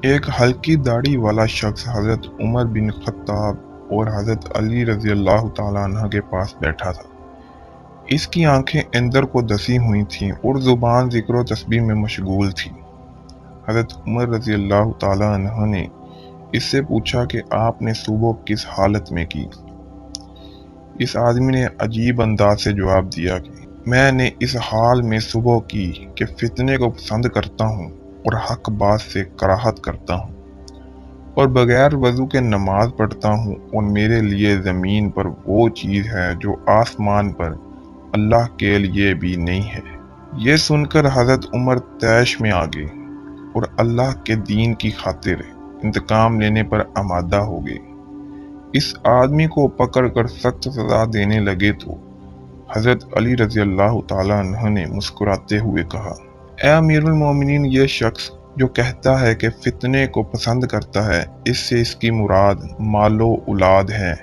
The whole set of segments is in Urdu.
ایک ہلکی داڑھی والا شخص حضرت عمر بن خطاب اور حضرت علی رضی اللہ تعالیٰ عنہ کے پاس بیٹھا تھا۔ اس کی آنکھیں اندر کو دسی ہوئی تھیں اور زبان ذکر و تسبیح میں مشغول تھی۔ حضرت عمر رضی اللہ تعالیٰ عنہ نے اس سے پوچھا کہ آپ نے صبح کس حالت میں کی؟ اس آدمی نے عجیب انداز سے جواب دیا کہ میں نے اس حال میں صبح کی کہ فتنے کو پسند کرتا ہوں اور حق بات سے کراہت کرتا ہوں، اور بغیر وضو کے نماز پڑھتا ہوں، اور میرے لیے زمین پر وہ چیز ہے جو آسمان پر اللہ کے لیے بھی نہیں ہے۔ یہ سن کر حضرت عمر طیش میں آ گئے اور اللہ کے دین کی خاطر انتقام لینے پر آمادہ ہو گئے۔ اس آدمی کو پکڑ کر سخت سزا دینے لگے تو حضرت علی رضی اللہ تعالیٰ عنہ نے مسکراتے ہوئے کہا، اے امیر المومنین، یہ شخص جو کہتا ہے کہ فتنے کو پسند کرتا ہے، اس سے اس کی مراد مال و اولاد ہے،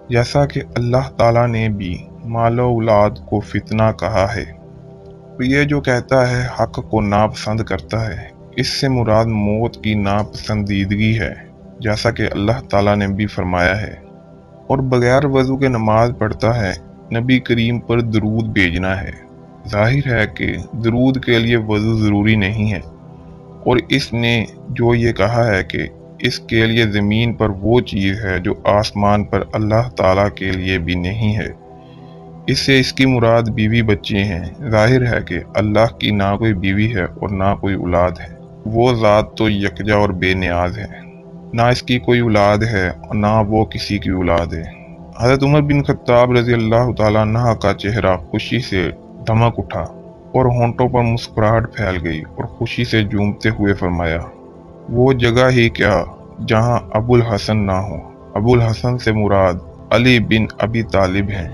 جیسا کہ اللہ تعالیٰ نے بھی مال و اولاد کو فتنہ کہا ہے۔ اور یہ جو کہتا ہے حق کو ناپسند کرتا ہے، اس سے مراد موت کی ناپسندیدگی ہے، جیسا کہ اللہ تعالیٰ نے بھی فرمایا ہے۔ اور بغیر وضو کے نماز پڑھتا ہے، نبی کریم پر درود بھیجنا ہے۔ ظاہر ہے کہ درود کے لیے وضو ضروری نہیں ہے، اور اس نے جو یہ کہا ہے کہ اس کے لیے زمین پر وہ چیز ہے جو آسمان پر اللہ تعالیٰ کے لیے بھی نہیں ہے، اس سے اس کی مراد بیوی بچے ہیں۔ ظاہر ہے کہ اللہ کی نہ کوئی بیوی ہے اور نہ کوئی اولاد ہے، وہ ذات تو یکجا اور بے نیاز ہے، نہ اس کی کوئی اولاد ہے اور نہ وہ کسی کی اولاد ہے۔ حضرت عمر بن خطاب رضی اللہ تعالیٰ عنہ کا چہرہ خوشی سے دمک اٹھا اور ہونٹوں پر مسکراہٹ پھیل گئی، اور خوشی سے جھومتے ہوئے فرمایا، وہ جگہ ہی کیا جہاں ابو الحسن نہ ہو۔ ابو الحسن سے مراد علی بن ابی طالب ہیں۔